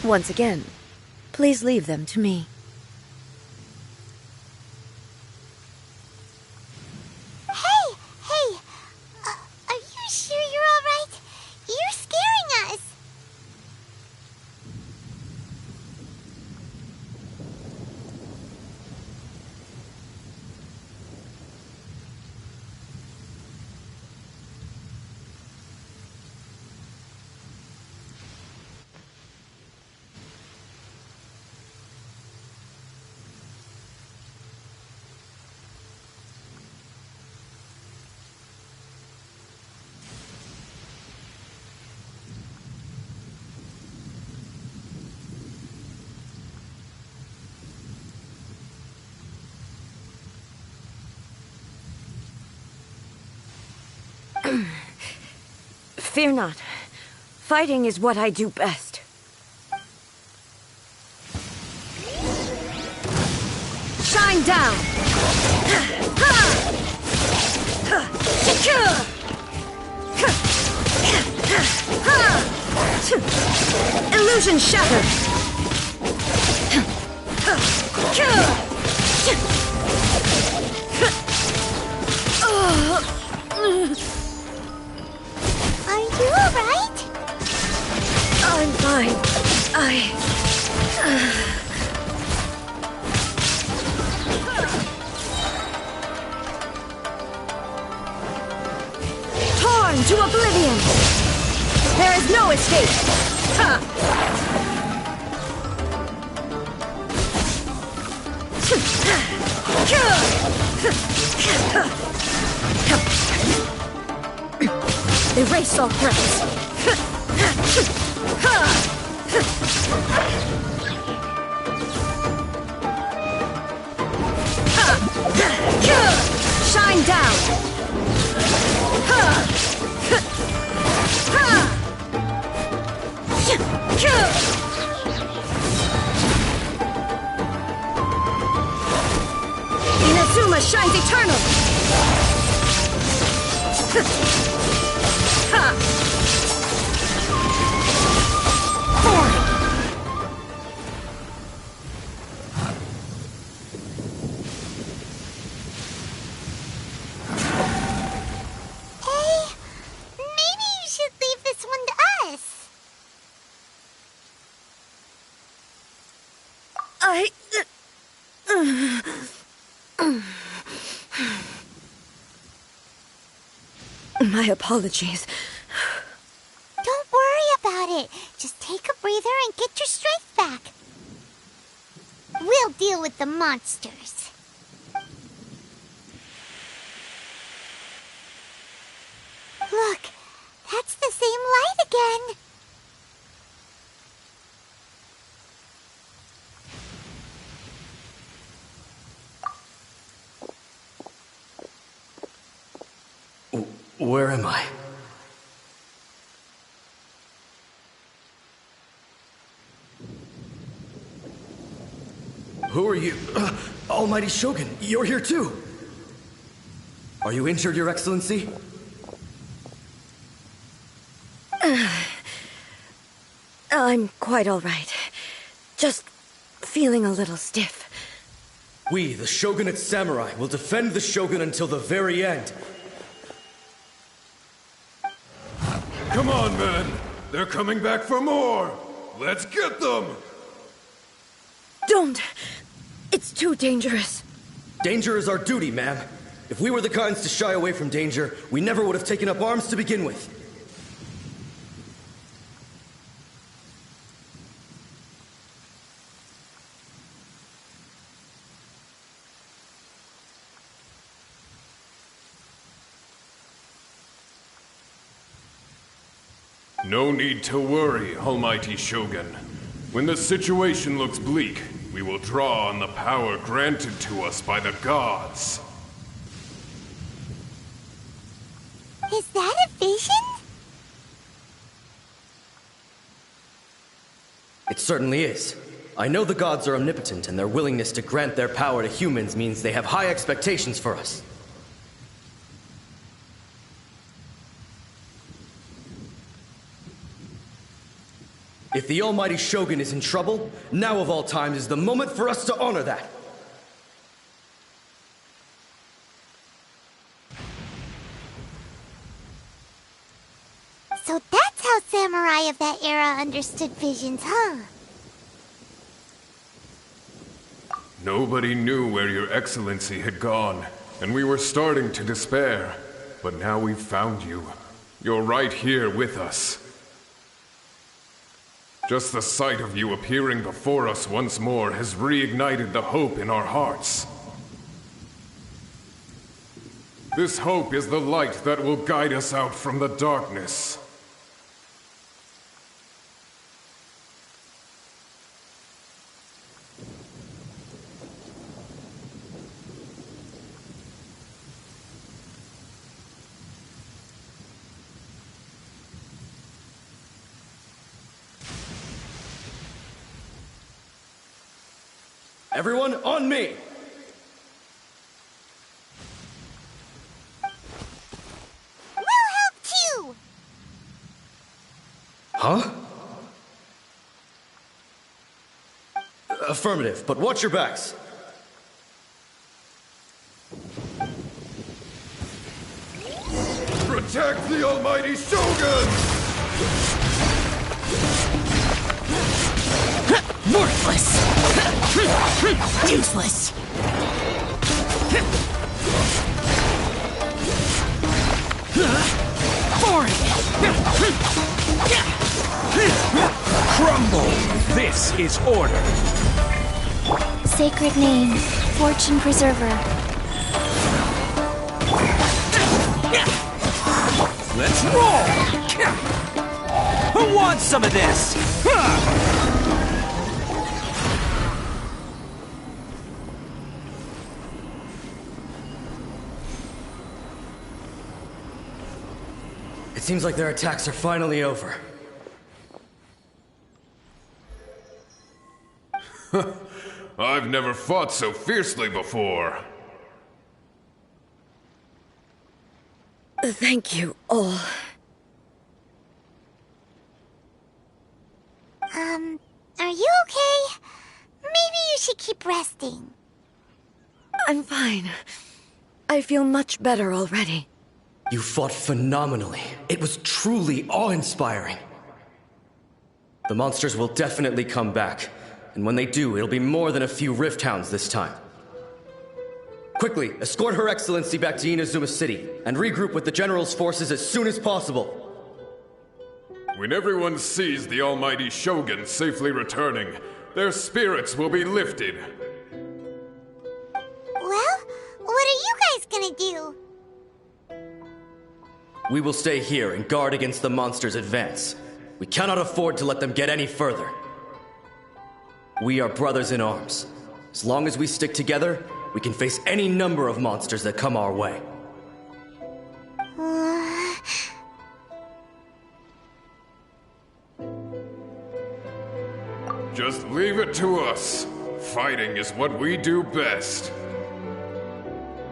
Once again, please leave them to me. Hey! Are you sure you're all right? You're scaring us! Fear not. Fighting is what I do best. Shine down! Illusion shattered! Are you all right? I'm fine. Torn to oblivion! There is no escape! Erase all threats! Shine down! Inazuma shines eternal! My apologies. Don't worry about it. Just take a breather and get your strength back. We'll deal with the monsters. Look, that's the same light again. Where am I? Who are you? Almighty Shogun, you're here too! Are you injured, Your Excellency? I'm quite all right. Just feeling a little stiff. We, the Shogunate Samurai, will defend the Shogun until the very end. Come on, men! They're coming back for more! Let's get them! Don't! It's too dangerous. Danger is our duty, ma'am. If we were the kinds to shy away from danger, we never would have taken up arms to begin with. No need to worry, Almighty Shogun. When the situation looks bleak, we will draw on the power granted to us by the gods. Is that a vision? It certainly is. I know the gods are omnipotent, and their willingness to grant their power to humans means they have high expectations for us. If the almighty Shogun is in trouble, now of all times is the moment for us to honor that. So that's how samurai of that era understood visions, huh? Nobody knew where your excellency had gone, and we were starting to despair. But now we've found you. You're right here with us. Just the sight of you appearing before us once more has reignited the hope in our hearts. This hope is the light that will guide us out from the darkness. Everyone, on me! We'll help too! Huh? Affirmative, but watch your backs. Protect the almighty Shogun! Worthless! Useless! Boring! Crumble! This is order! Sacred name, Fortune Preserver. Let's roll! Who wants some of this? It seems like their attacks are finally over. I've never fought so fiercely before. Thank you all. Are you okay? Maybe you should keep resting. I'm fine. I feel much better already. You fought phenomenally. It was truly awe-inspiring. The monsters will definitely come back. And when they do, it'll be more than a few Rift Hounds this time. Quickly, escort Her Excellency back to Inazuma City, and regroup with the General's forces as soon as possible. When everyone sees the almighty Shogun safely returning, their spirits will be lifted. Well, what are you guys gonna do? We will stay here and guard against the monsters' advance. We cannot afford to let them get any further. We are brothers in arms. As long as we stick together, we can face any number of monsters that come our way. Just leave it to us. Fighting is what we do best.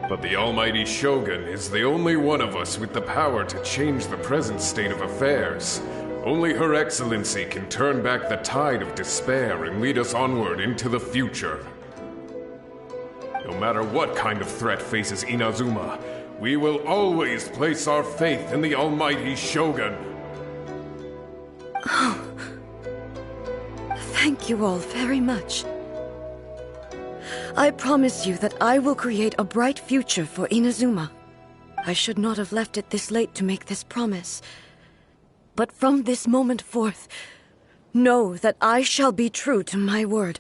But the almighty Shogun is the only one of us with the power to change the present state of affairs. Only Her Excellency can turn back the tide of despair and lead us onward into the future. No matter what kind of threat faces Inazuma, we will always place our faith in the almighty Shogun. Thank you all very much. I promise you that I will create a bright future for Inazuma. I should not have left it this late to make this promise. But from this moment forth, know that I shall be true to my word.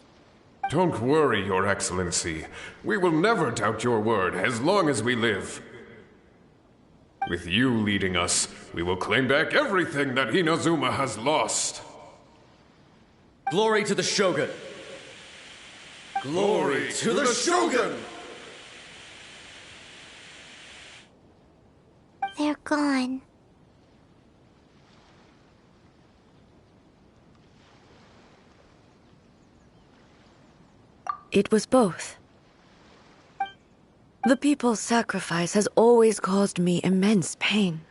Don't worry, Your Excellency. We will never doubt your word as long as we live. With you leading us, we will claim back everything that Inazuma has lost. Glory to the Shogun! Glory to the Shogun! They're gone. It was both. The people's sacrifice has always caused me immense pain.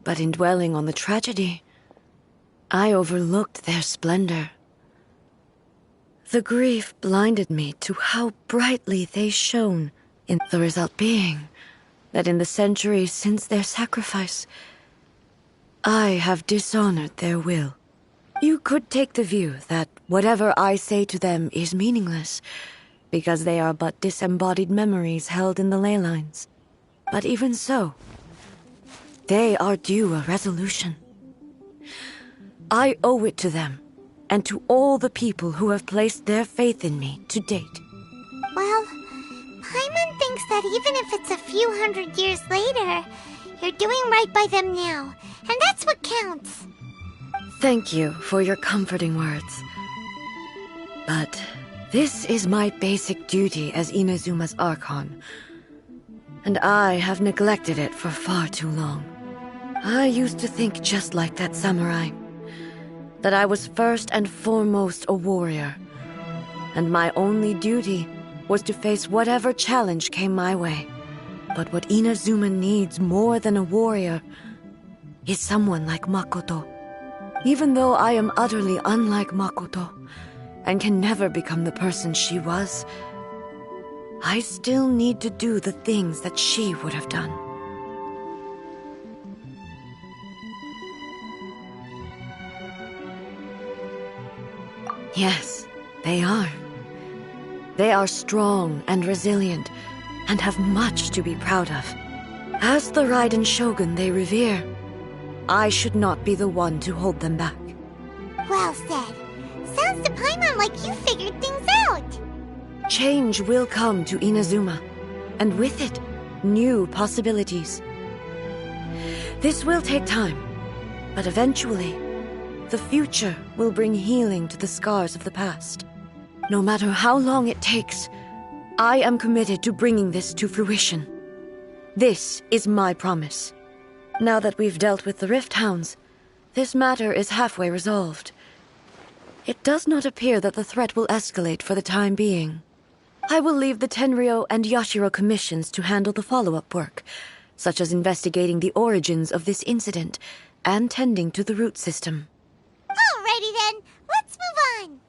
But in dwelling on the tragedy, I overlooked their splendor. The grief blinded me to how brightly they shone, in the result being that in the centuries since their sacrifice, I have dishonored their will. You could take the view that whatever I say to them is meaningless, because they are but disembodied memories held in the ley lines. But even so, they are due a resolution. I owe it to them, and to all the people who have placed their faith in me to date. Well, Paimon thinks that even if it's a few hundred years later, you're doing right by them now, and that's what counts. Thank you for your comforting words. But this is my basic duty as Inazuma's Archon, and I have neglected it for far too long. I used to think just like that samurai, that I was first and foremost a warrior, and my only duty was to face whatever challenge came my way. But what Inazuma needs more than a warrior is someone like Makoto. Even though I am utterly unlike Makoto, and can never become the person she was, I still need to do the things that she would have done. Yes, they are. They are strong and resilient, and have much to be proud of. As the Raiden Shogun they revere, I should not be the one to hold them back. Well said. Sounds to Paimon like you figured things out. Change will come to Inazuma, and with it, new possibilities. This will take time, but eventually, the future will bring healing to the scars of the past. No matter how long it takes, I am committed to bringing this to fruition. This is my promise. Now that we've dealt with the Rift Hounds, this matter is halfway resolved. It does not appear that the threat will escalate for the time being. I will leave the Tenryo and Yashiro commissions to handle the follow-up work, such as investigating the origins of this incident and tending to the root system. Alrighty then, let's move on.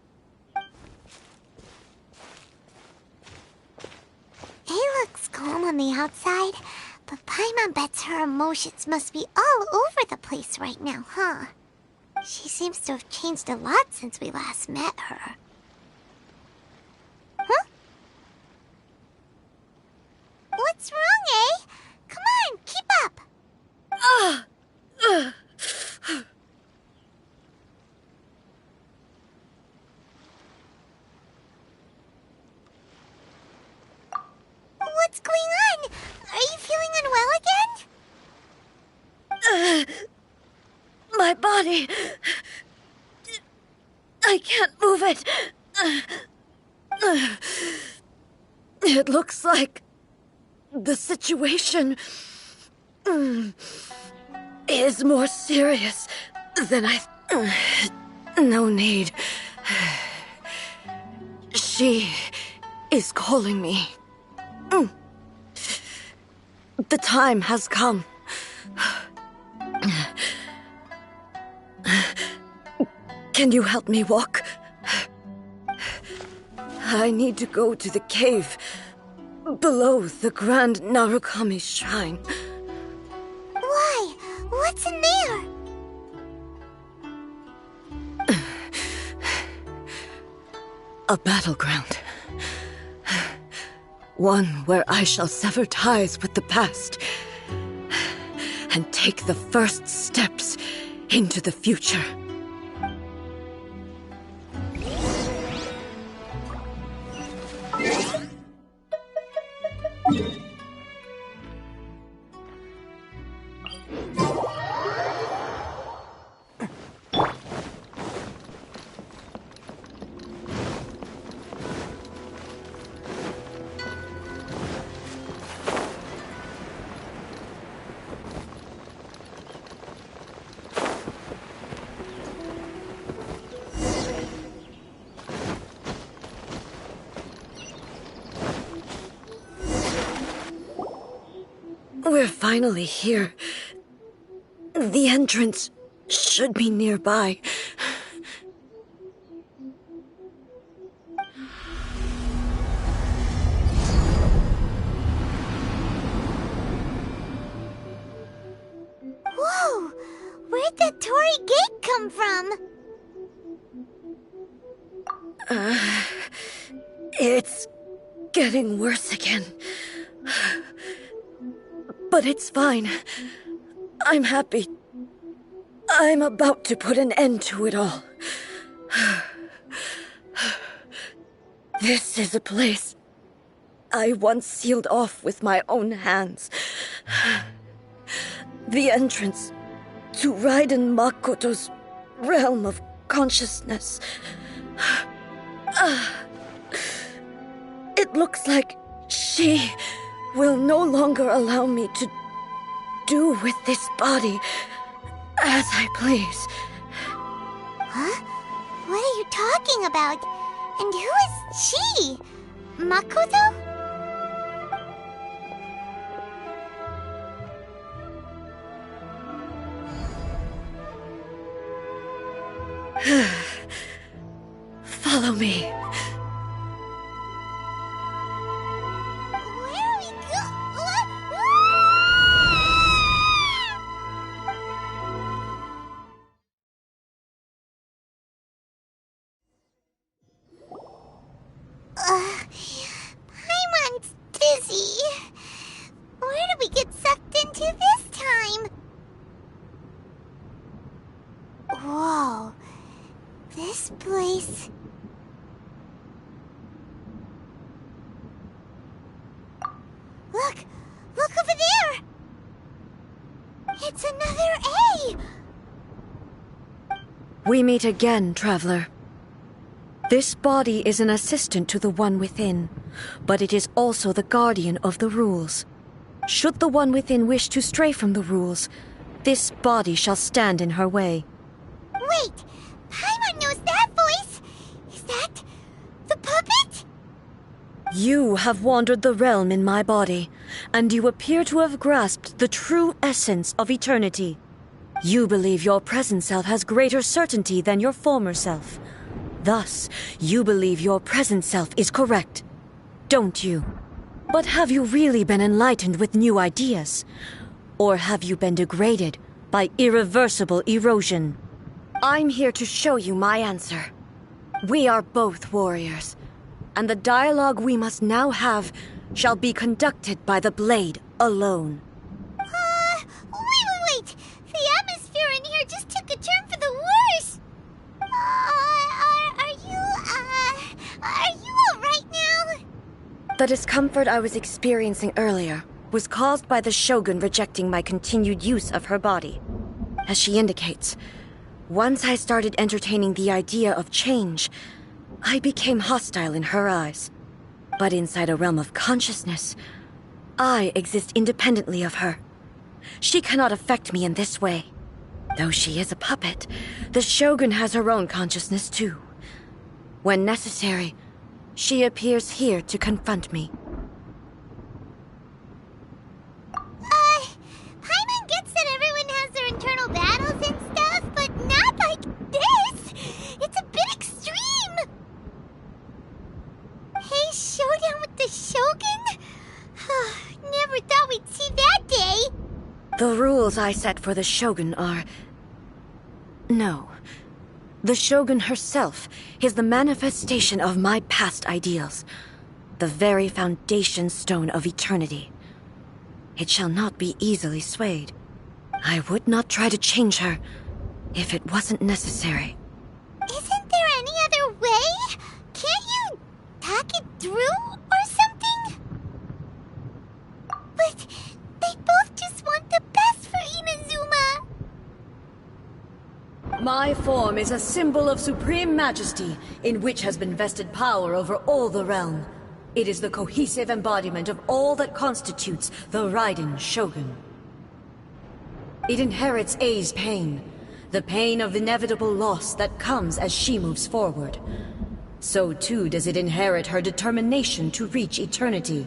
It looks calm on the outside, but Paimon bets her emotions must be all over the place right now, huh? She seems to have changed a lot since we last met her. Huh? What's wrong, eh? Come on, keep up! What's going on? Are you feeling unwell again? My body... I can't move it. It looks like the situation is more serious than I... No need. She is calling me. The time has come. Can you help me walk? I need to go to the cave below the Grand Narukami Shrine. Why? What's in there? A battleground. One where I shall sever ties with the past and take the first steps into the future. We're finally here. The entrance should be nearby. Whoa! Where'd that Torii gate come from? It's getting worse again. But it's fine. I'm happy. I'm about to put an end to it all. This is a place I once sealed off with my own hands. The entrance to Raiden Makoto's realm of consciousness. It looks like she will no longer allow me to do with this body as I please. Huh? What are you talking about? And who is she? Makoto? Follow me. Where are we Paimon's dizzy. Where did we get sucked into this time? Whoa. This place... Look! Look over there! It's another A! We meet again, traveler. This body is an assistant to the one within, but it is also the guardian of the rules. Should the one within wish to stray from the rules, this body shall stand in her way. Wait! Paimon knows that voice! Is that... the puppet? You have wandered the realm in my body, and you appear to have grasped the true essence of eternity. You believe your present self has greater certainty than your former self. Thus, you believe your present self is correct, don't you? But have you really been enlightened with new ideas? Or have you been degraded by irreversible erosion? I'm here to show you my answer. We are both warriors, and the dialogue we must now have shall be conducted by the blade alone. Wait! The atmosphere in here just took a turn for the worse! Are you alright now? The discomfort I was experiencing earlier was caused by the Shogun rejecting my continued use of her body. As she indicates, once I started entertaining the idea of change, I became hostile in her eyes. But inside a realm of consciousness, I exist independently of her. She cannot affect me in this way. Though she is a puppet, the Shogun has her own consciousness too. When necessary, she appears here to confront me. Paimon gets that everyone has their internal battles and stuff, but not like this! It's a bit extreme! Hey, showdown with the Shogun? Never thought we'd see that day! The rules I set for the Shogun are... No. The Shogun herself is the manifestation of my past ideals. The very foundation stone of eternity. It shall not be easily swayed. I would not try to change her if it wasn't necessary. Isn't there any other way? Can't you talk it through or something? But they both just want the best for Inazuma. My form is a symbol of supreme majesty, in which has been vested power over all the realm. It is the cohesive embodiment of all that constitutes the Raiden Shogun. It inherits Ei's pain, the pain of inevitable loss that comes as she moves forward. So too does it inherit her determination to reach eternity.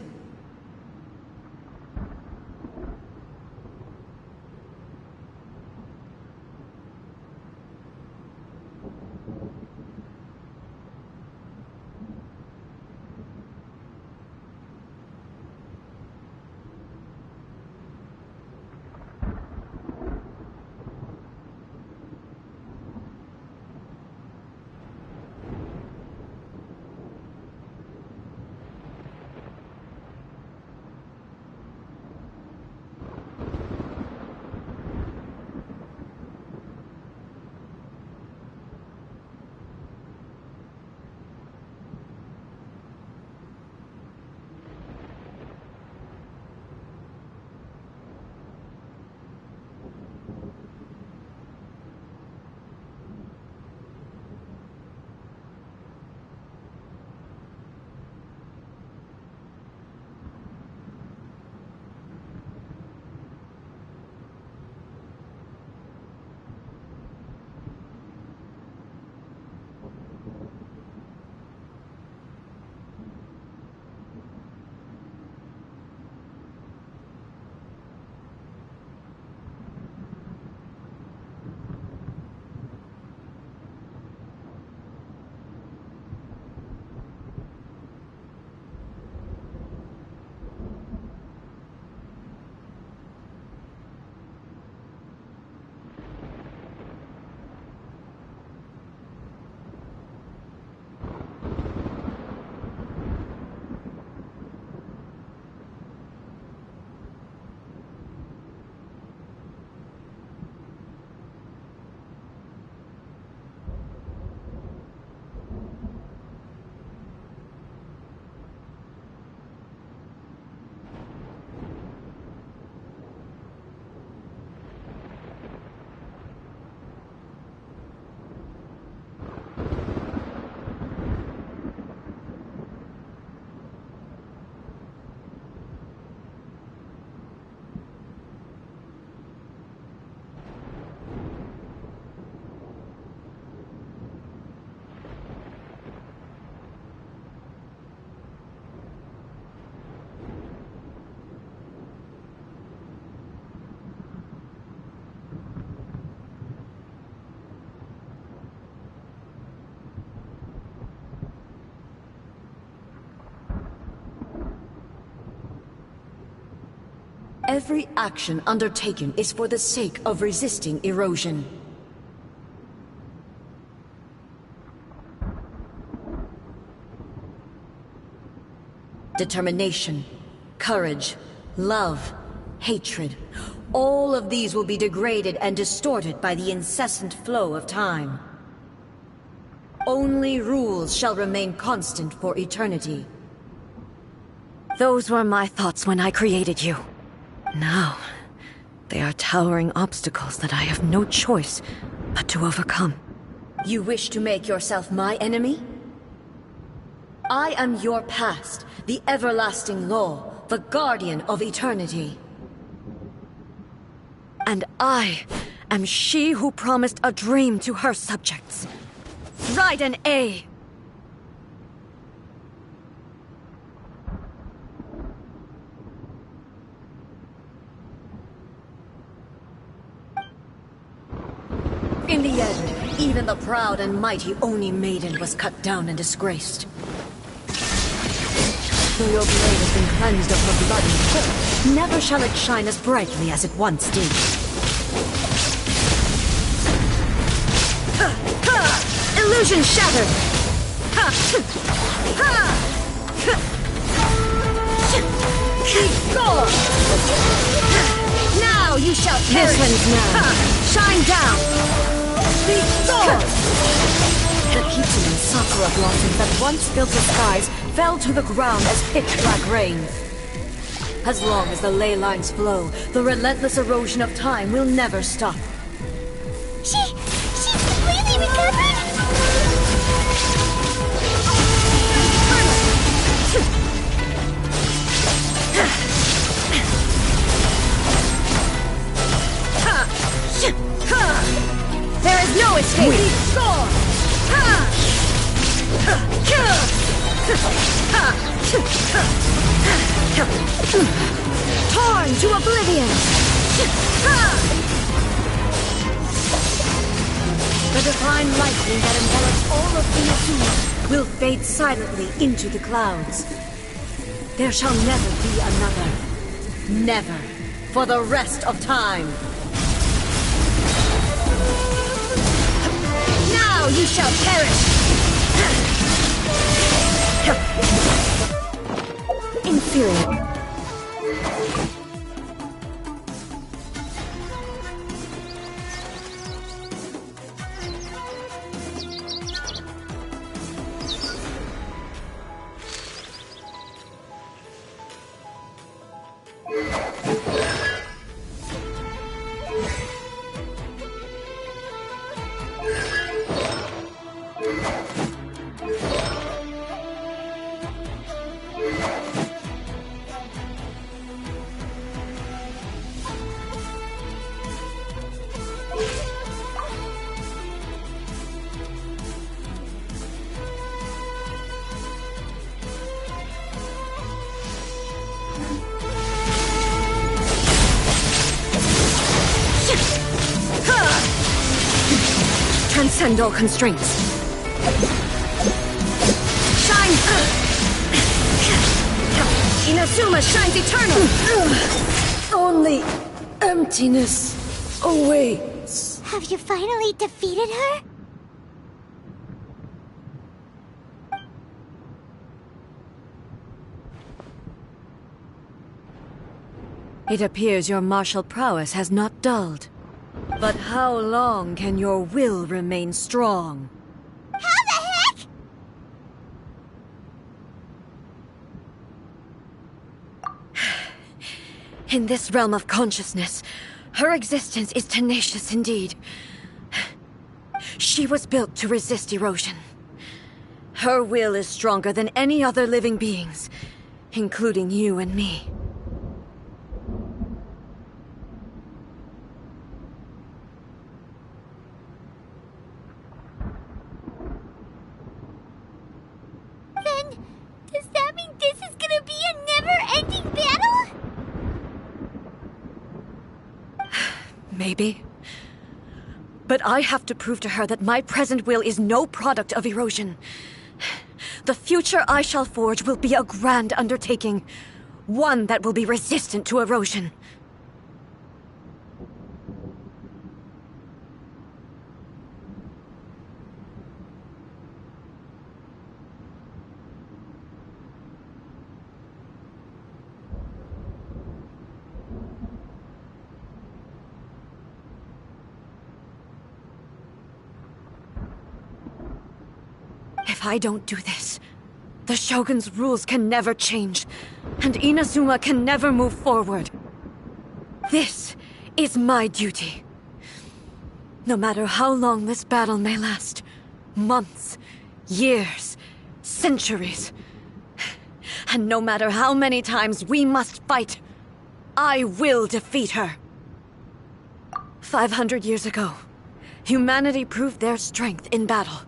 Every action undertaken is for the sake of resisting erosion. Determination, courage, love, hatred. All of these will be degraded and distorted by the incessant flow of time. Only rules shall remain constant for eternity. Those were my thoughts when I created you. Now, they are towering obstacles that I have no choice but to overcome. You wish to make yourself my enemy? I am your past, the everlasting law, the guardian of eternity. And I am she who promised a dream to her subjects. Raiden A. In the end, even the proud and mighty Oni Maiden was cut down and disgraced. Though your blade has been cleansed of her blood and filth, never shall it shine as brightly as it once did. Illusion shattered! Be gone! Now you shall perish! This one's now. Shine down! Be gone! The Kitsu and Sakura blossoms that once filled the skies fell to the ground as pitch-black rain. As long as the ley lines flow, the relentless erosion of time will never stop. She's completely recovered? There is no escape! Be gone! Torn to oblivion! The divine lightning that envelops all of Inazuma will fade silently into the clouds. There shall never be another. Never. For the rest of time. Now you shall perish! Inferior. Transcend all constraints. Shine! Inazuma shines eternal! Only emptiness awaits. Have you finally defeated her? It appears your martial prowess has not dulled. But how long can your will remain strong? How the heck? In this realm of consciousness, her existence is tenacious indeed. She was built to resist erosion. Her will is stronger than any other living being's, including you and me. Does that mean this is gonna be a never-ending battle? Maybe. But I have to prove to her that my present will is no product of erosion. The future I shall forge will be a grand undertaking, One that will be resistant to erosion. If I don't do this, the Shogun's rules can never change, and Inazuma can never move forward. This is my duty. No matter how long this battle may last, months, years, centuries, and no matter how many times we must fight, I will defeat her. 500 years ago, humanity proved their strength in battle.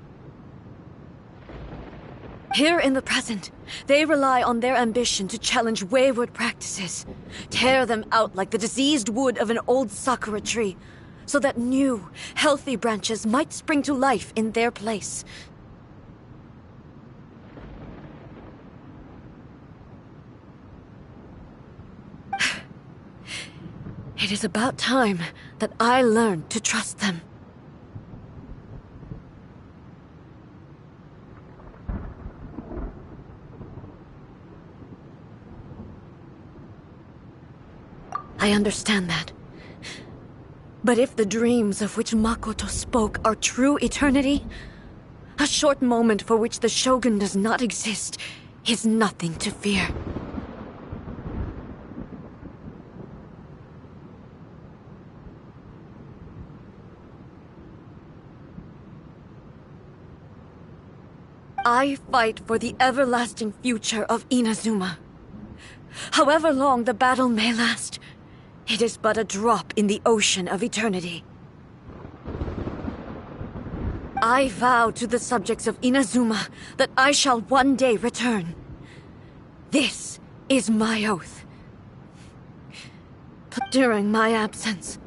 Here in the present, they rely on their ambition to challenge wayward practices, tear them out like the diseased wood of an old sakura tree, so that new, healthy branches might spring to life in their place. It is about time that I learned to trust them. I understand that. But if the dreams of which Makoto spoke are true eternity, a short moment for which the Shogun does not exist is nothing to fear. I fight for the everlasting future of Inazuma. However long the battle may last, it is but a drop in the ocean of eternity. I vow to the subjects of Inazuma that I shall one day return. This is my oath. But during my absence,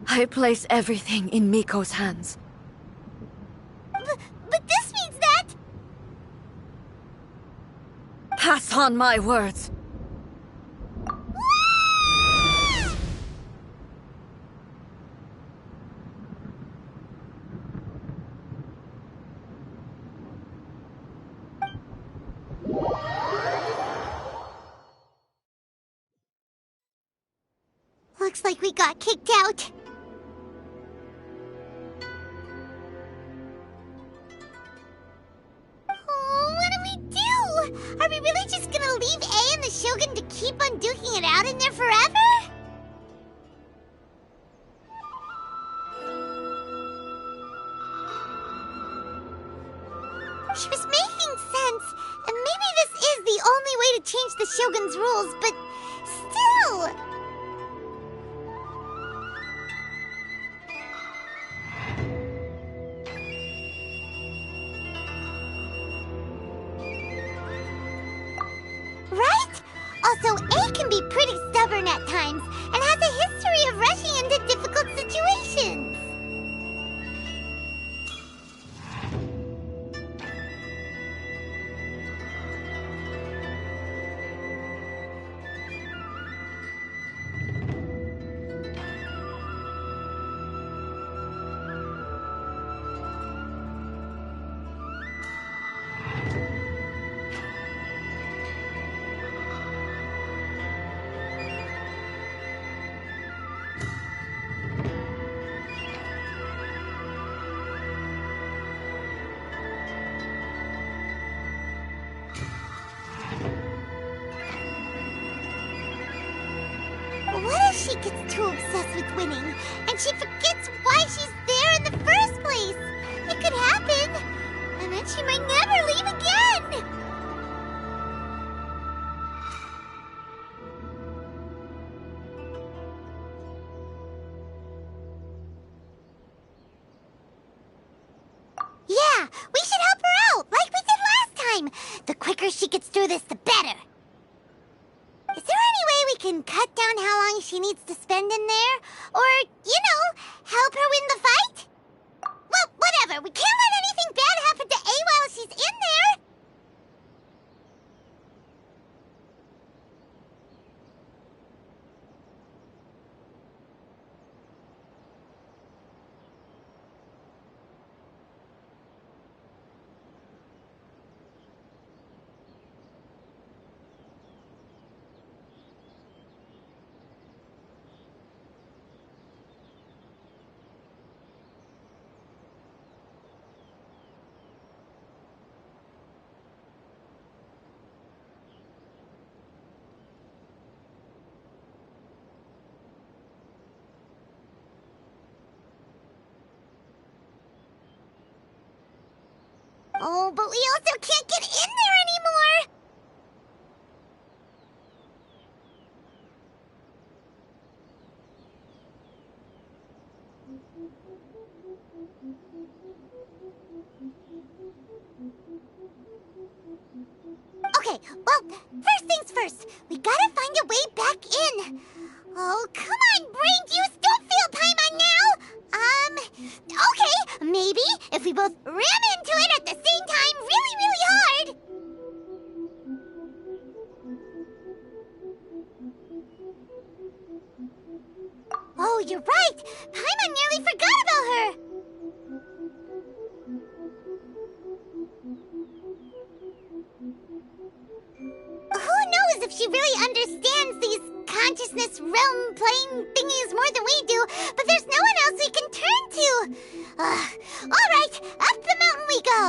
I place everything in Miko's hands. But this means that... Pass on my words. Looks like we got kicked out. Oh, what do we do? Are we really just gonna leave A and the Shogun to keep on duking it out in there forever? She was making sense, and maybe this is the only way to change the Shogun's rules, but still... Right? Also, A can be pretty stubborn at times, and has a history of rushing into difficult situations. What if she gets too obsessed with winning, and she forgets why she's there in the first place? It could happen, and then she might never leave again! Yeah, we should help her out, like we did last time! The quicker she gets through this, the better! Is there any way we can cut down how long she needs to spend in there? Or, help her win the fight? Well, whatever. We can't let anything bad happen to A while she's in there. Oh, but we also can't get in there anymore! Okay, well, first things first. We gotta find a way back in. Oh, come on, brain juice! Don't feel Paimon now! Okay, maybe if we both ram into it at the same time really, really hard. Oh, you're right! Paimon nearly forgot about her! Who knows if she really understands these consciousness realm plane thingies more than we do, but there's no one else we can turn to. Alright, up the mountain we go.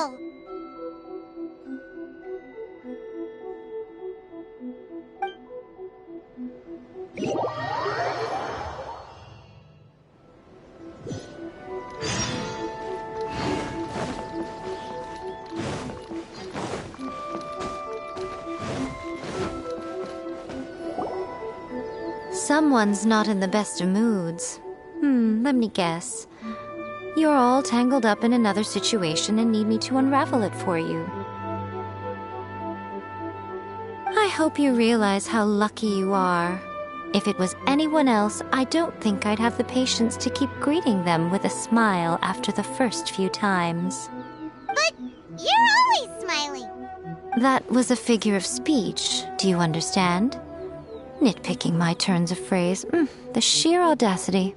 Someone's not in the best of moods. Let me guess. You're all tangled up in another situation and need me to unravel it for you. I hope you realize how lucky you are. If it was anyone else, I don't think I'd have the patience to keep greeting them with a smile after the first few times. But you're always smiling. That was a figure of speech, do you understand? Nitpicking my turns of phrase. The sheer audacity.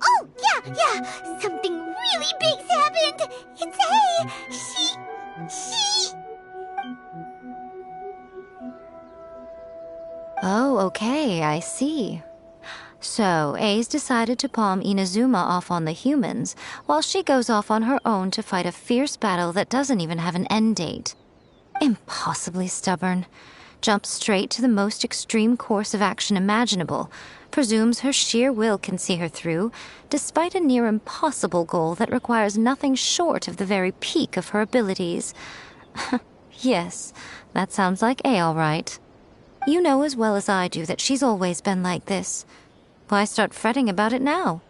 Oh, yeah. Something really big's happened. It's A. She... Oh, okay, I see. So, A's decided to palm Inazuma off on the humans, while she goes off on her own to fight a fierce battle that doesn't even have an end date. Impossibly stubborn. Jumps straight to the most extreme course of action imaginable, presumes her sheer will can see her through, despite a near impossible goal that requires nothing short of the very peak of her abilities. Yes, that sounds like A all right. You know as well as I do that she's always been like this. Why start fretting about it now?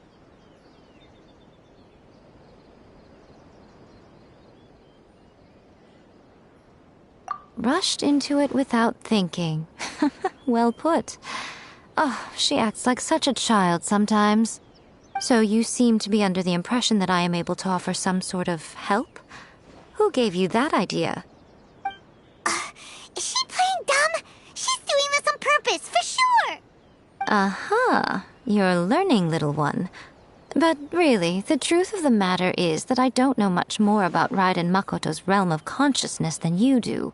Rushed into it without thinking. Well put. Oh, she acts like such a child sometimes. So you seem to be under the impression that I am able to offer some sort of help? Who gave you that idea? Is she playing dumb? She's doing this on purpose, for sure! Uh-huh. You're learning, little one. But really, the truth of the matter is that I don't know much more about Raiden Makoto's realm of consciousness than you do.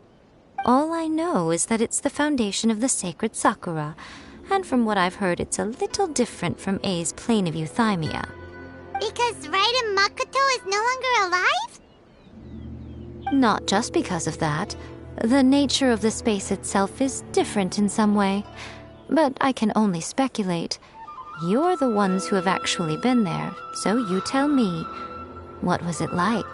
All I know is that it's the foundation of the sacred Sakura, and from what I've heard, it's a little different from A's plane of euthymia. Because Raiden Makoto is no longer alive? Not just because of that. The nature of the space itself is different in some way. But I can only speculate. You're the ones who have actually been there, so you tell me. What was it like?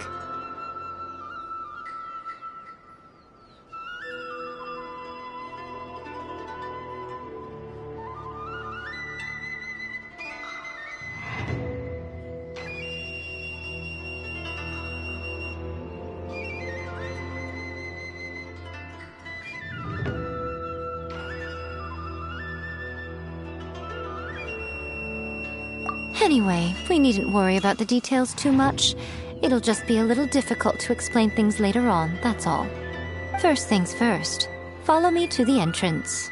Anyway, we needn't worry about the details too much. It'll just be a little difficult to explain things later on, that's all. First things first, follow me to the entrance.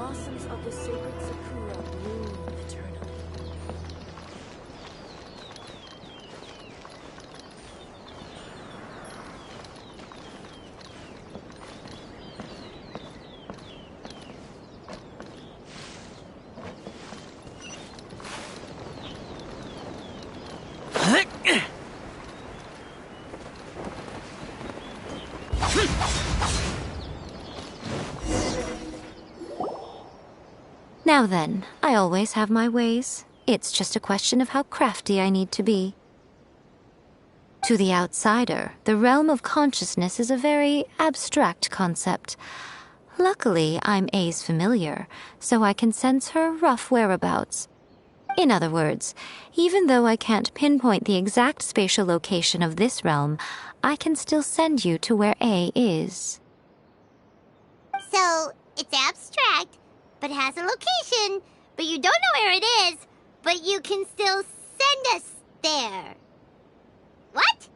blossoms of the sacred sakura bloom eternally. Now then, I always have my ways. It's just a question of how crafty I need to be. To the outsider, the realm of consciousness is a very abstract concept. Luckily, I'm A's familiar, so I can sense her rough whereabouts. In other words, even though I can't pinpoint the exact spatial location of this realm, I can still send you to where A is. So, it's abstract, but has a location, but you don't know where it is, but you can still send us there. What?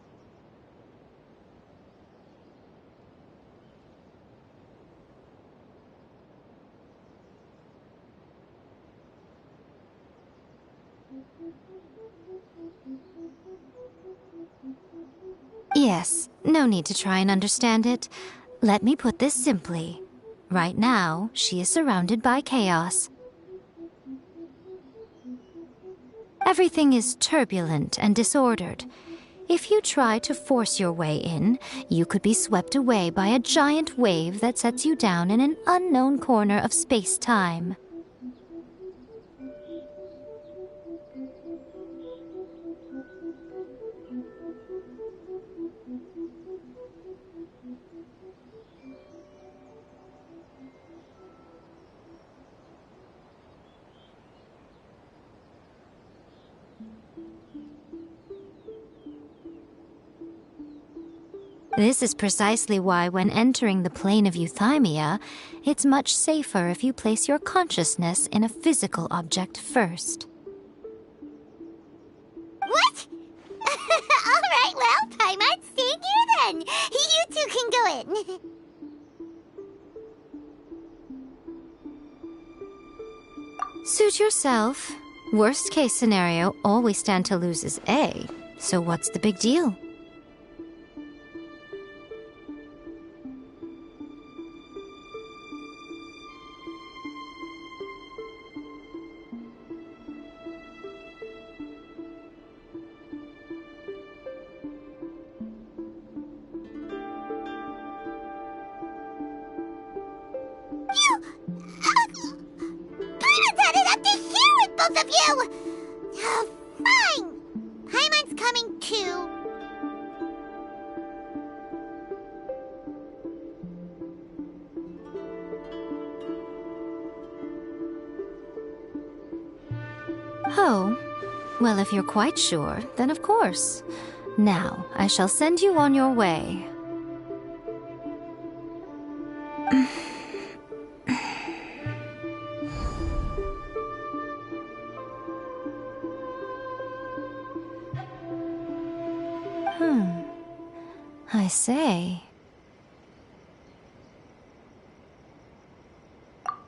Yes, no need to try and understand it. Let me put this simply. Right now, she is surrounded by chaos. Everything is turbulent and disordered. If you try to force your way in, you could be swept away by a giant wave that sets you down in an unknown corner of space-time. This is precisely why when entering the plane of euthymia, it's much safer if you place your consciousness in a physical object first. What? Alright, well, Paimon, stay here then. You two can go in. Suit yourself. Worst case scenario, all we stand to lose is A. So what's the big deal? Paimon's had it up to here with both of you! Fine! Paimon's coming too. Oh, well, if you're quite sure, then of course. Now, I shall send you on your way. I say.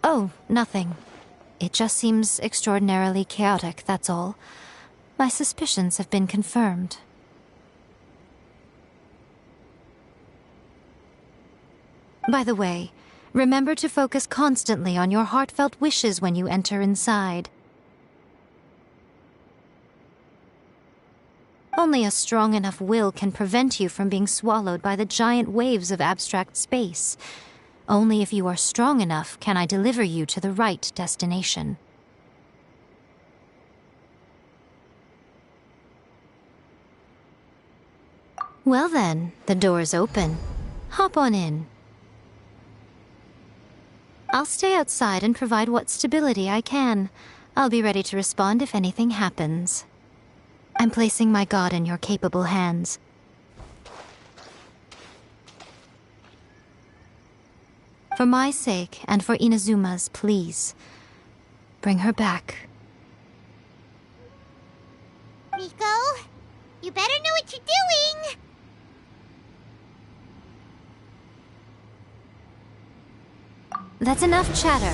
Oh, nothing. It just seems extraordinarily chaotic, that's all. My suspicions have been confirmed. By the way, remember to focus constantly on your heartfelt wishes when you enter inside. Only a strong enough will can prevent you from being swallowed by the giant waves of abstract space. Only if you are strong enough can I deliver you to the right destination. Well then, the door is open. Hop on in. I'll stay outside and provide what stability I can. I'll be ready to respond if anything happens. I'm placing my god in your capable hands. For my sake, and for Inazuma's, please. Bring her back. Miko, you better know what you're doing! That's enough chatter.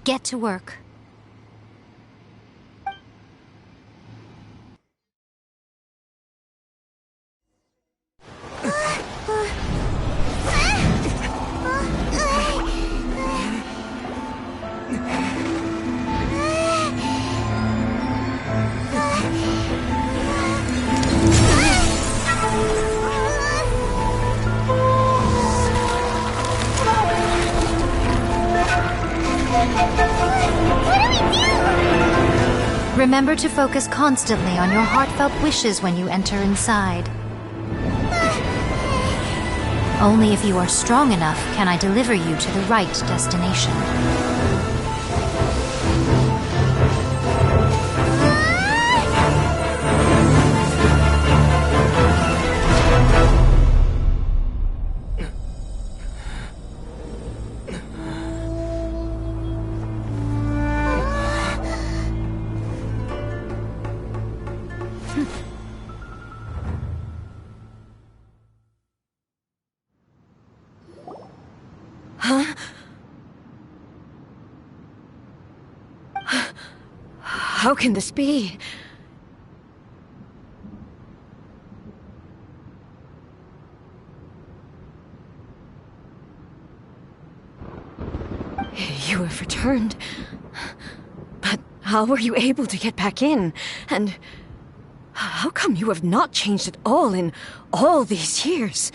get to work. Remember to focus constantly on your heartfelt wishes when you enter inside. Only if you are strong enough can I deliver you to the right destination. How can this be? You have returned. But how were you able to get back in? And how come you have not changed at all in all these years?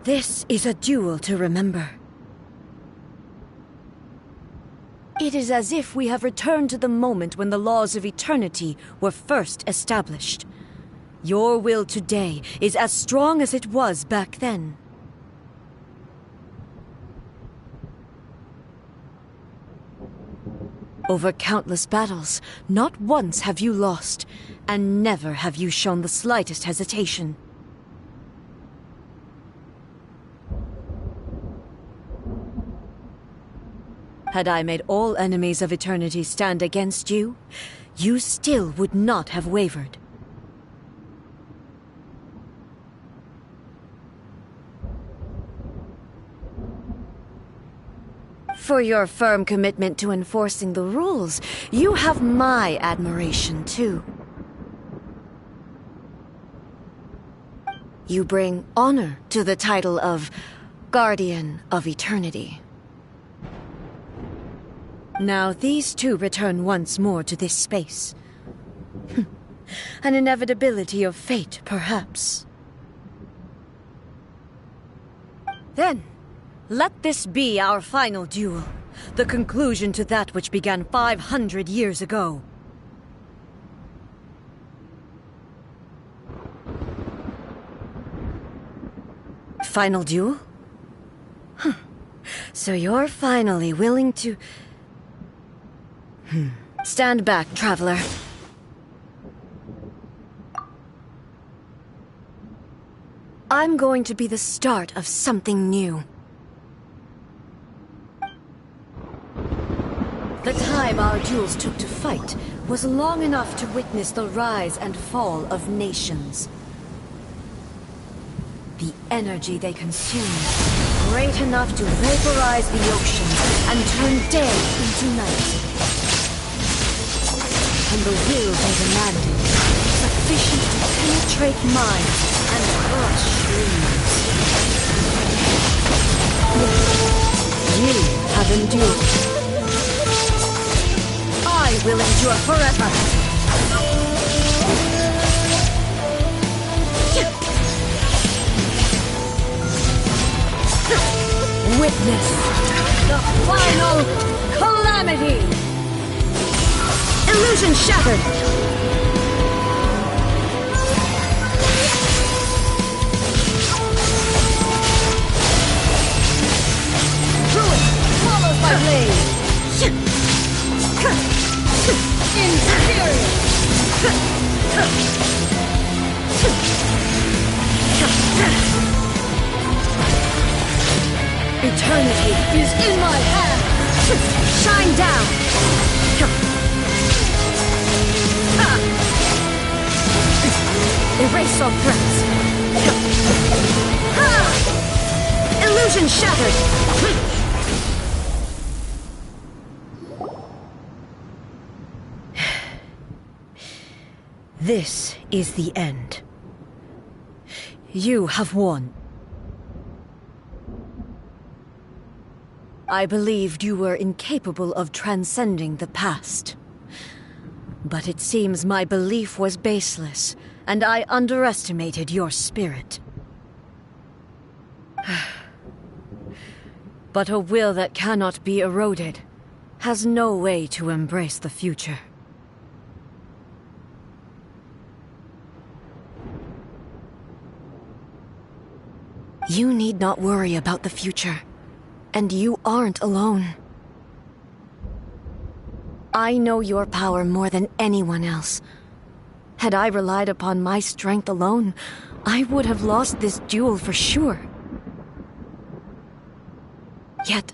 This is a duel to remember. It is as if we have returned to the moment when the laws of eternity were first established. Your will today is as strong as it was back then. Over countless battles, not once have you lost, and never have you shown the slightest hesitation. Had I made all enemies of eternity stand against you, you still would not have wavered. For your firm commitment to enforcing the rules, you have my admiration too. You bring honor to the title of Guardian of Eternity. Now these two return once more to this space. An inevitability of fate, perhaps. Then, let this be our final duel, the conclusion to that which began 500 years ago. Final duel? Huh. So you're finally willing to... Stand back, traveler. I'm going to be the start of something new. The time our duels took to fight was long enough to witness the rise and fall of nations. The energy they consumed, great enough to vaporize the oceans and turn day into night. And the will they demanded, sufficient to penetrate minds and crush dreams. You have endured. I will endure forever. Witness the final calamity! Illusion shattered! Ruin followed by blade! Inferior! Eternity is in my hand! Shine down! saw threats. Ha! Illusion shattered! This is the end. You have won. I believed you were incapable of transcending the past. But it seems my belief was baseless, and I underestimated your spirit. But a will that cannot be eroded has no way to embrace the future. You need not worry about the future, and you aren't alone. I know your power more than anyone else. Had I relied upon my strength alone, I would have lost this duel for sure. Yet,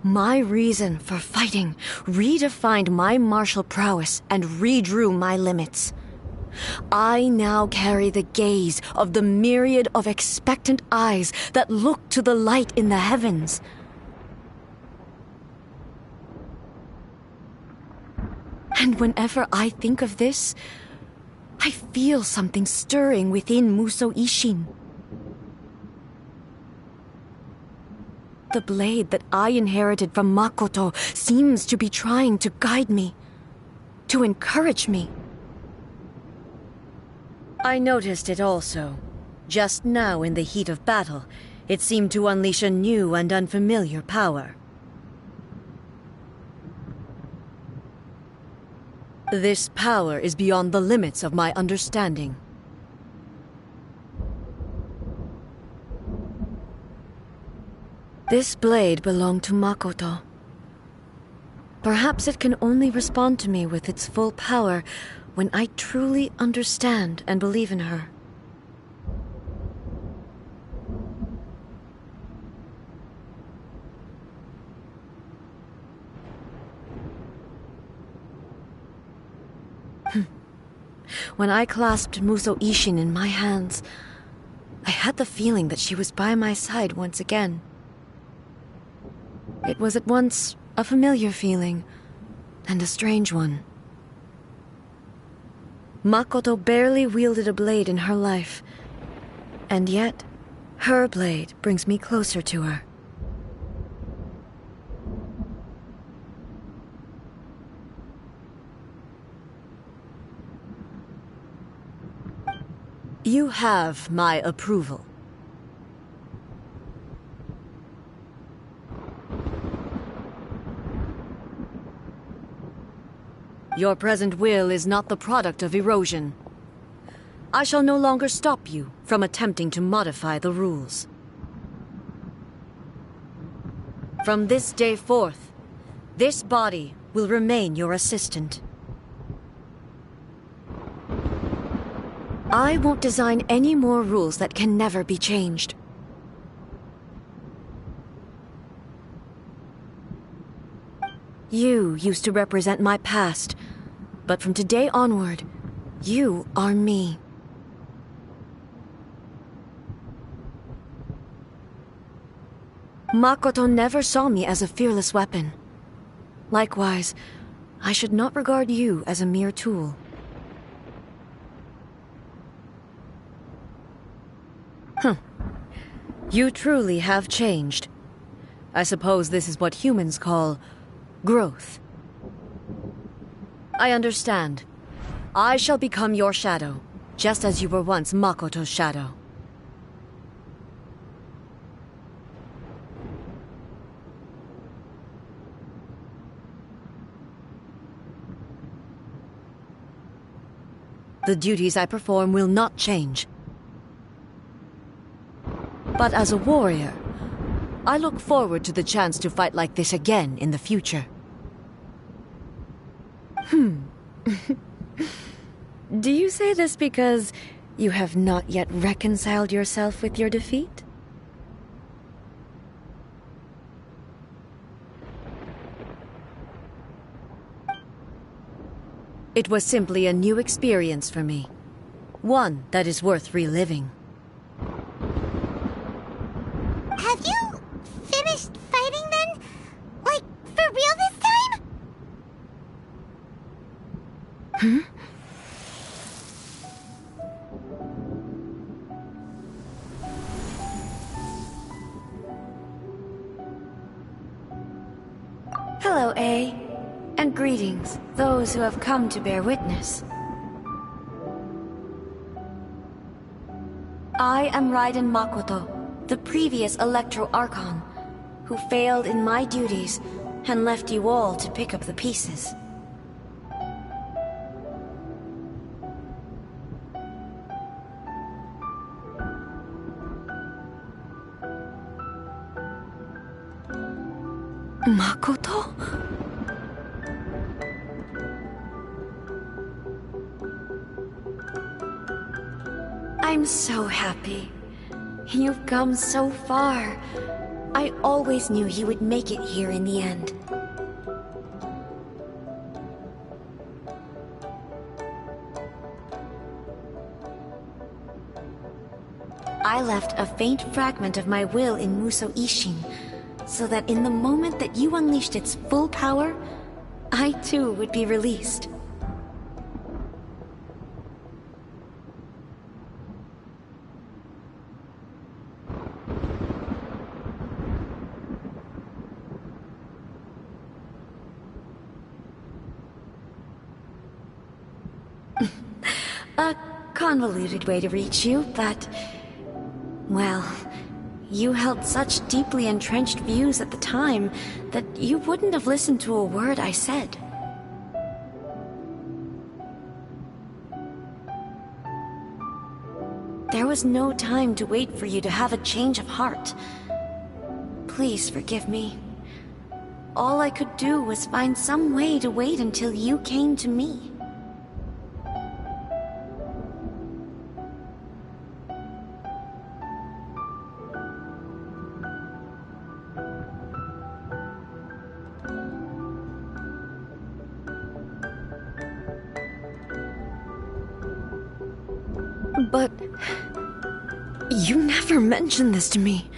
my reason for fighting redefined my martial prowess and redrew my limits. I now carry the gaze of the myriad of expectant eyes that look to the light in the heavens. And whenever I think of this, I feel something stirring within Musou Ishin. The blade that I inherited from Makoto seems to be trying to guide me, to encourage me. I noticed it also. Just now in the heat of battle, it seemed to unleash a new and unfamiliar power. This power is beyond the limits of my understanding. This blade belonged to Makoto. Perhaps it can only respond to me with its full power when I truly understand and believe in her. When I clasped Musou Ishin in my hands, I had the feeling that she was by my side once again. It was at once a familiar feeling and a strange one. Makoto barely wielded a blade in her life, and yet her blade brings me closer to her. You have my approval. Your present will is not the product of erosion. I shall no longer stop you from attempting to modify the rules. From this day forth, this body will remain your assistant. I won't design any more rules that can never be changed. You used to represent my past, but from today onward, you are me. Makoto never saw me as a fearless weapon. Likewise, I should not regard you as a mere tool. You truly have changed. I suppose this is what humans call growth. I understand. I shall become your shadow, just as you were once Makoto's shadow. The duties I perform will not change. But as a warrior, I look forward to the chance to fight like this again in the future. Do you say this because you have not yet reconciled yourself with your defeat? It was simply a new experience for me. One that is worth reliving. Have you finished fighting then? Like, for real this time? Hello, A. And greetings, those who have come to bear witness. I am Raiden Makoto, the previous Electro Archon, who failed in my duties and left you all to pick up the pieces. Makoto? I'm so happy. You've come so far. I always knew you would make it here in the end. I left a faint fragment of my will in Muso Ishin, so that in the moment that you unleashed its full power, I too would be released. A convoluted way to reach you, but... well, you held such deeply entrenched views at the time that you wouldn't have listened to a word I said. There was no time to wait for you to have a change of heart. Please forgive me. All I could do was find some way to wait until you came to me. But... you never mentioned this to me.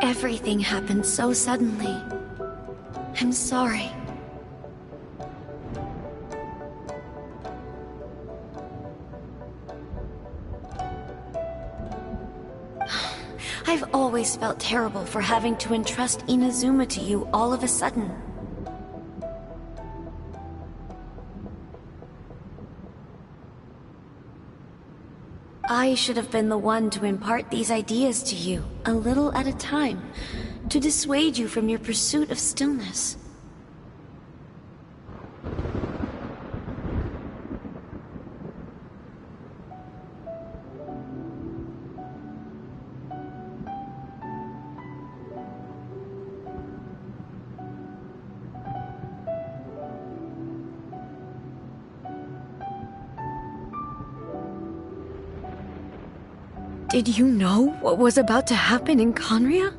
Everything happened so suddenly. I'm sorry. I've always felt terrible for having to entrust Inazuma to you all of a sudden. I should have been the one to impart these ideas to you, a little at a time, to dissuade you from your pursuit of stillness. Did you know what was about to happen in Conria?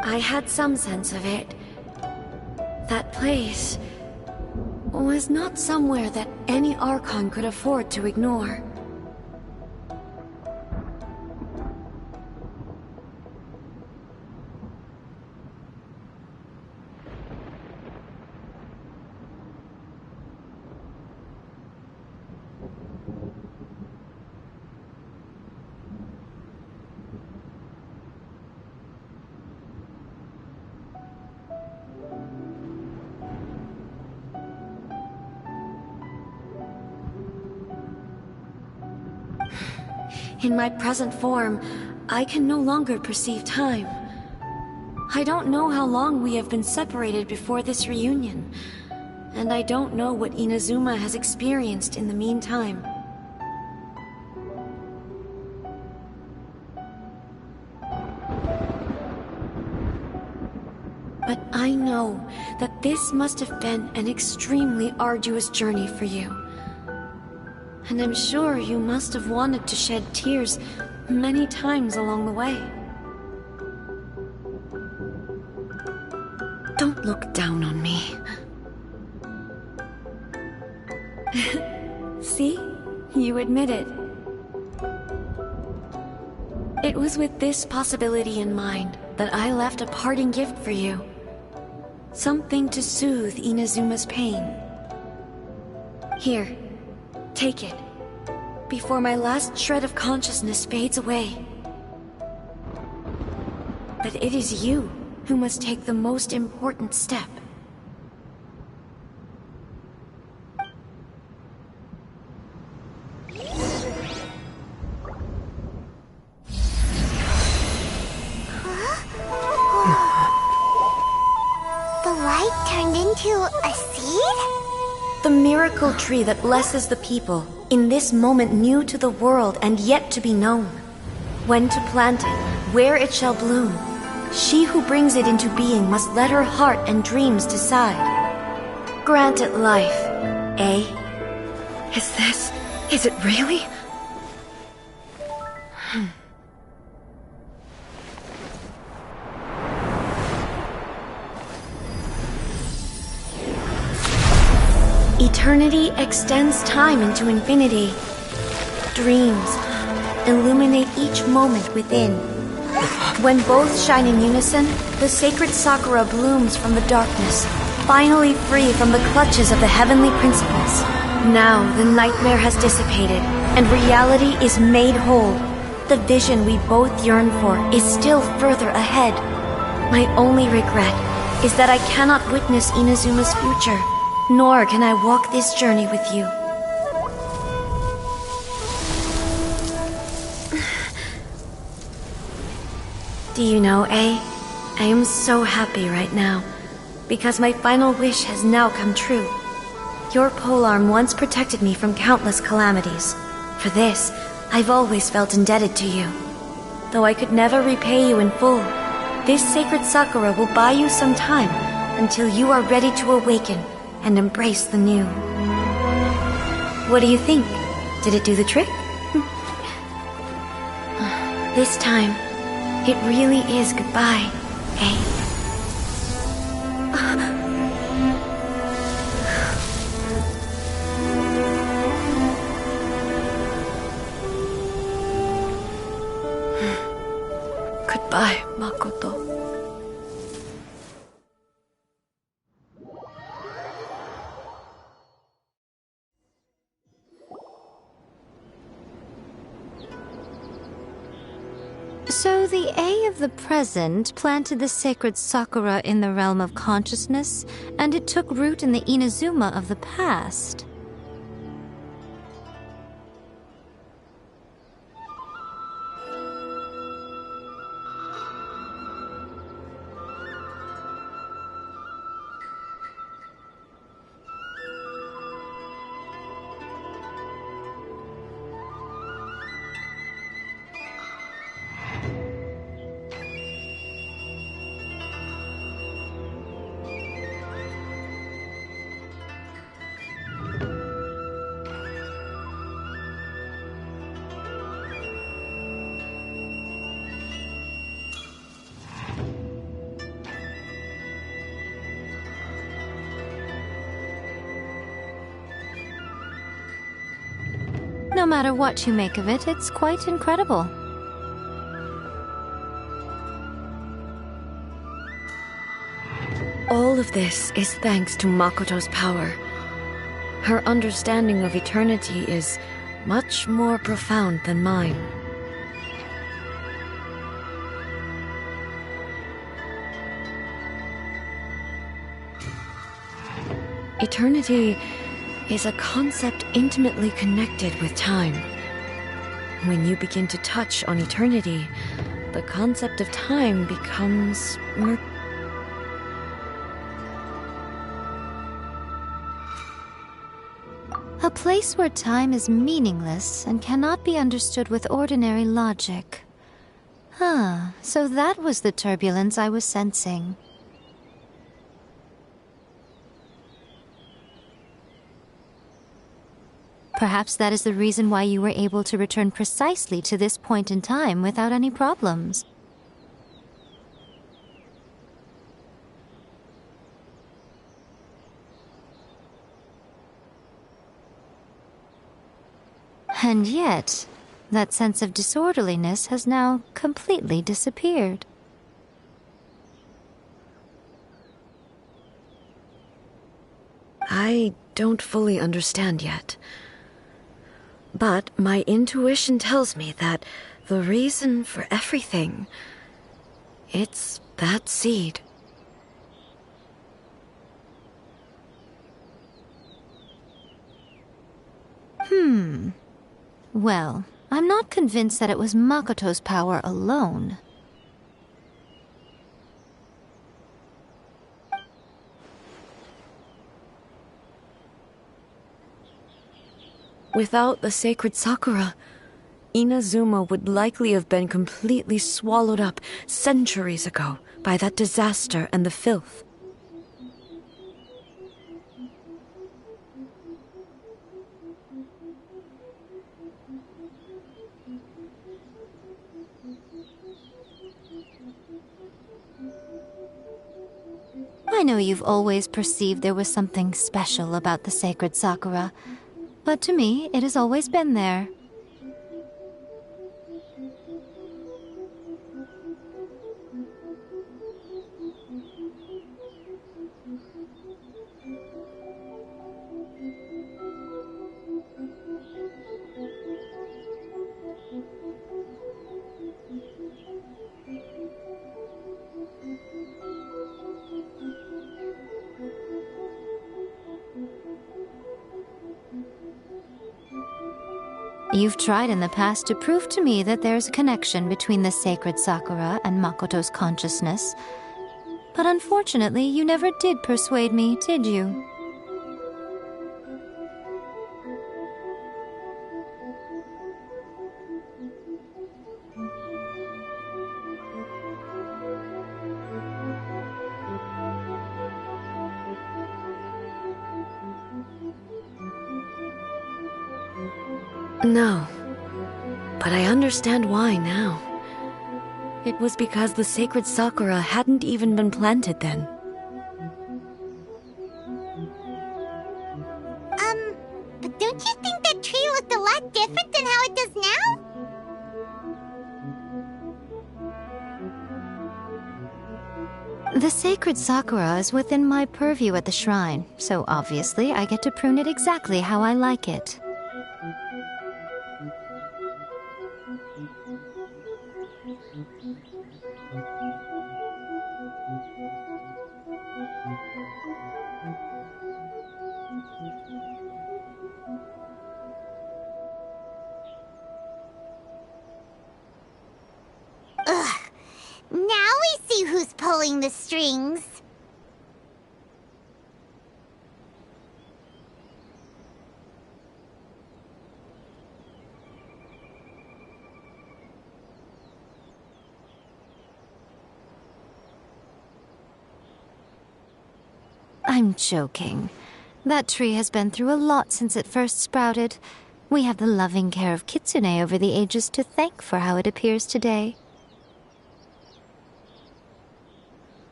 I had some sense of it. That place was not somewhere that any Archon could afford to ignore. In my present form, I can no longer perceive time. I don't know how long we have been separated before this reunion, and I don't know what Inazuma has experienced in the meantime. But I know that this must have been an extremely arduous journey for you. And I'm sure you must have wanted to shed tears many times along the way. Don't look down on me. See? You admit it. It was with this possibility in mind that I left a parting gift for you. Something to soothe Inazuma's pain. Here, take it, before my last shred of consciousness fades away. But it is you who must take the most important step. A seed? The miracle tree that blesses the people, in this moment new to the world and yet to be known. When to plant it, where it shall bloom, she who brings it into being must let her heart and dreams decide. Grant it life, eh? Is it really? Eternity extends time into infinity. Dreams illuminate each moment within. When both shine in unison, the sacred Sakura blooms from the darkness, finally free from the clutches of the heavenly principles. Now the nightmare has dissipated, and reality is made whole. The vision we both yearn for is still further ahead. My only regret is that I cannot witness Inazuma's future. Nor can I walk this journey with you. Do you know, I am so happy right now, because my final wish has now come true. Your polearm once protected me from countless calamities. For this, I've always felt indebted to you. Though I could never repay you in full, this sacred Sakura will buy you some time until you are ready to awaken and embrace the new. What do you think? Did it do the trick? This time, it really is goodbye, eh? Goodbye, Makoto. So the A of the present planted the sacred Sakura in the realm of consciousness, and it took root in the Inazuma of the past. No matter what you make of it, it's quite incredible. All of this is thanks to Makoto's power. Her understanding of eternity is much more profound than mine. Eternity is a concept intimately connected with time. When you begin to touch on eternity, the concept of time becomes A place where time is meaningless and cannot be understood with ordinary logic. So that was the turbulence I was sensing. Perhaps that is the reason why you were able to return precisely to this point in time without any problems. And yet, that sense of disorderliness has now completely disappeared. I don't fully understand yet. But my intuition tells me that the reason for everything, it's that seed. Well, I'm not convinced that it was Makoto's power alone. Without the sacred Sakura, Inazuma would likely have been completely swallowed up centuries ago by that disaster and the filth. I know you've always perceived there was something special about the sacred Sakura, but to me, it has always been there. You've tried in the past to prove to me that there's a connection between the sacred Sakura and Makoto's consciousness. But unfortunately, you never did persuade me, did you? No, but I understand why now. It was because the sacred Sakura hadn't even been planted then. But don't you think that tree looked a lot different than how it does now? The sacred Sakura is within my purview at the shrine, so obviously I get to prune it exactly how I like it. Now we see who's pulling the strings. I'm joking. That tree has been through a lot since it first sprouted. We have the loving care of Kitsune over the ages to thank for how it appears today.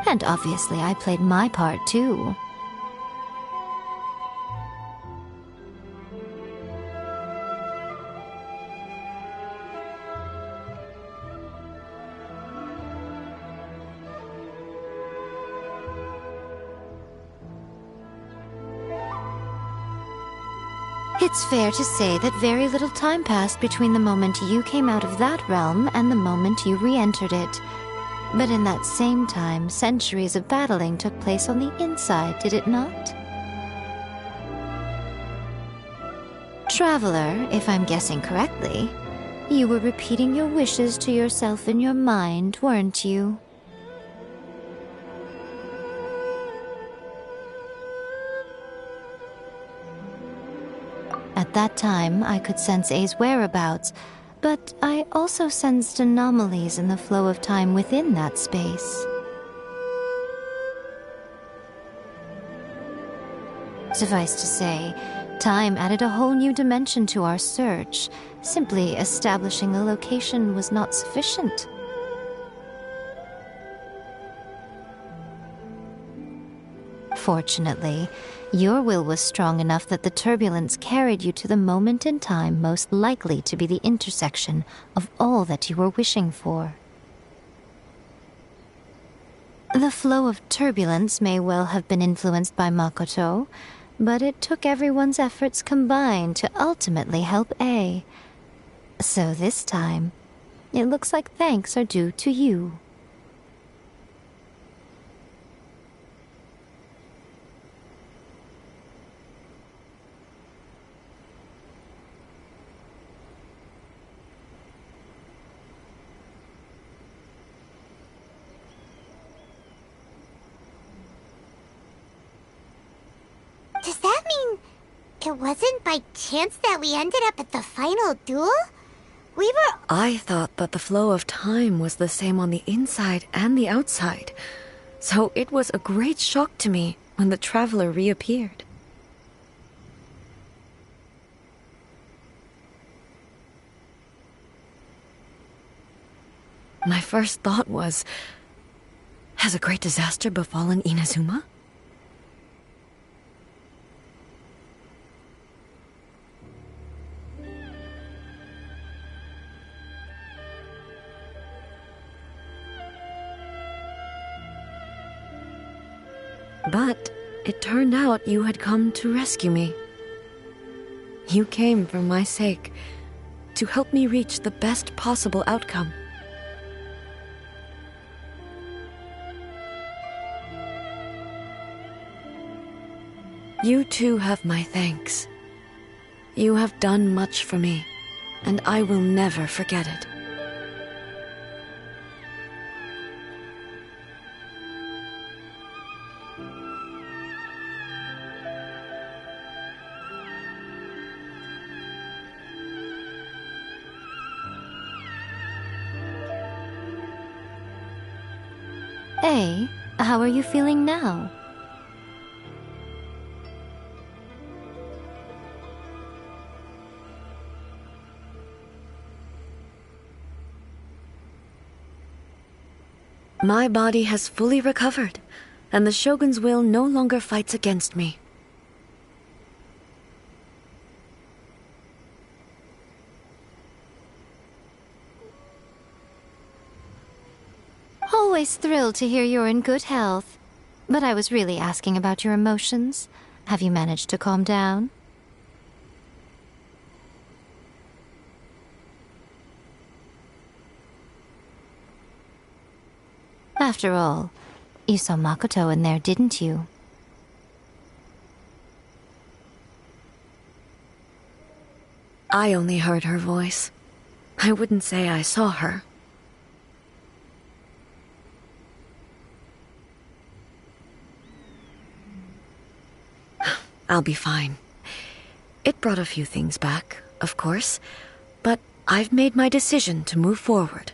And obviously I played my part too. It's fair to say that very little time passed between the moment you came out of that realm and the moment you re-entered it. But in that same time, centuries of battling took place on the inside, did it not? Traveler, if I'm guessing correctly, you were repeating your wishes to yourself in your mind, weren't you? At that time, I could sense A's whereabouts, but I also sensed anomalies in the flow of time within that space. Suffice to say, time added a whole new dimension to our search. Simply establishing the location was not sufficient. Fortunately, your will was strong enough that the turbulence carried you to the moment in time most likely to be the intersection of all that you were wishing for. The flow of turbulence may well have been influenced by Makoto, but it took everyone's efforts combined to ultimately help A. So this time, it looks like thanks are due to you. Does that mean it wasn't by chance that we ended up at the final duel? We were... I thought that the flow of time was the same on the inside and the outside, so it was a great shock to me when the traveler reappeared. My first thought was, has a great disaster befallen Inazuma? But it turned out you had come to rescue me. You came for my sake, to help me reach the best possible outcome. You too have my thanks. You have done much for me, and I will never forget it. Hey, how are you feeling now? My body has fully recovered, and the Shogun's will no longer fights against me. Always thrilled to hear you're in good health. But I was really asking about your emotions. Have you managed to calm down? After all, you saw Makoto in there, didn't you? I only heard her voice. I wouldn't say I saw her. I'll be fine. It brought a few things back, of course, but I've made my decision to move forward.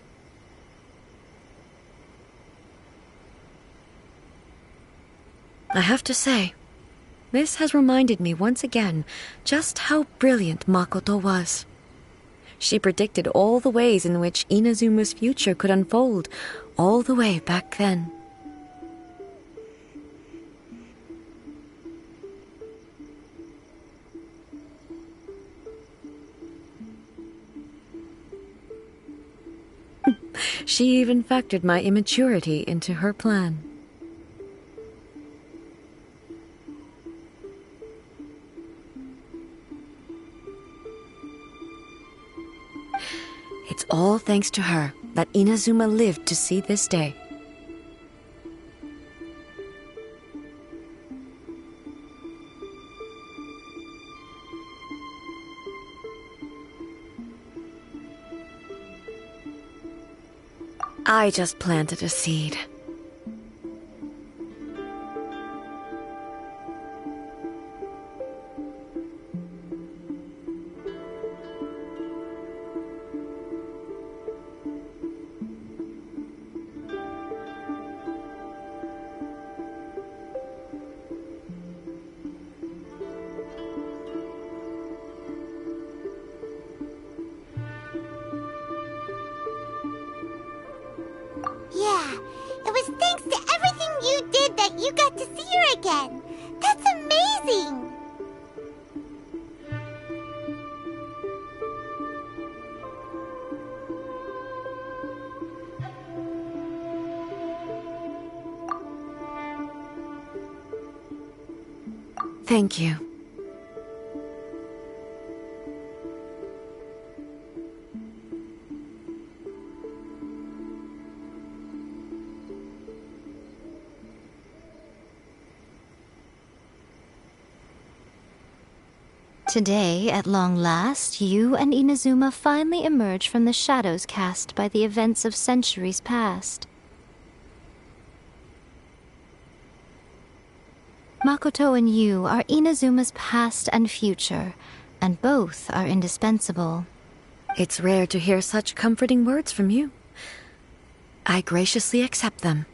I have to say, this has reminded me once again just how brilliant Makoto was. She predicted all the ways in which Inazuma's future could unfold, all the way back then. She even factored my immaturity into her plan. all thanks to her that Inazuma lived to see this day. I just planted a seed. Yeah, it was thanks to everything you did that you got to see her again. That's amazing! Thank you. Today, at long last, you and Inazuma finally emerge from the shadows cast by the events of centuries past. Makoto and you are Inazuma's past and future, and both are indispensable. It's rare to hear such comforting words from you. I graciously accept them.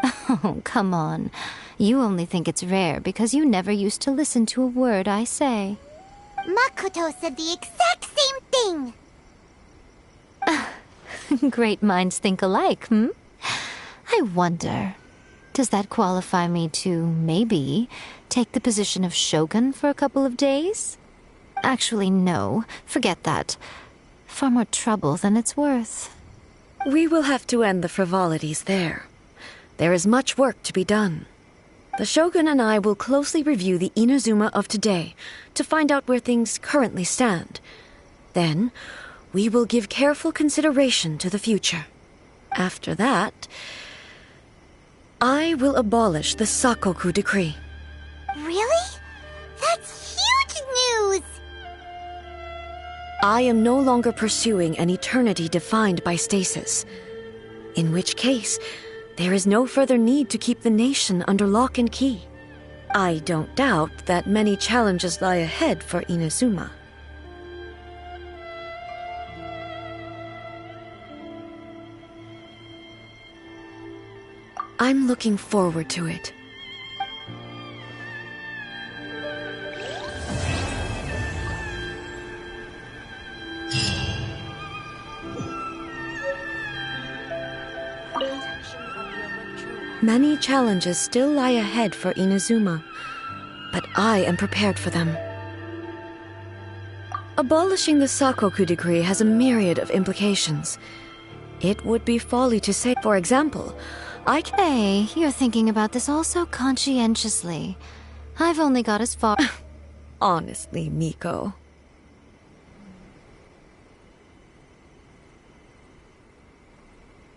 Oh, come on. You only think it's rare because you never used to listen to a word I say. Makoto said the exact same thing! Great minds think alike, hmm? I wonder, does that qualify me to, maybe, take the position of Shogun for a couple of days? Actually, no. Forget that. Far more trouble than it's worth. We will have to end the frivolities there. There is much work to be done. The Shogun and I will closely review the Inazuma of today to find out where things currently stand. Then, we will give careful consideration to the future. After that, I will abolish the Sakoku decree. Really? That's huge news! I am no longer pursuing an eternity defined by stasis. In which case, there is no further need to keep the nation under lock and key. I don't doubt that many challenges lie ahead for Inazuma. I'm looking forward to it. Many challenges still lie ahead for Inazuma, but I am prepared for them. Abolishing the Sakoku decree has a myriad of implications. It would be folly to say, for example, Hey, you're thinking about this all so conscientiously. I've only got as far... Honestly, Miko,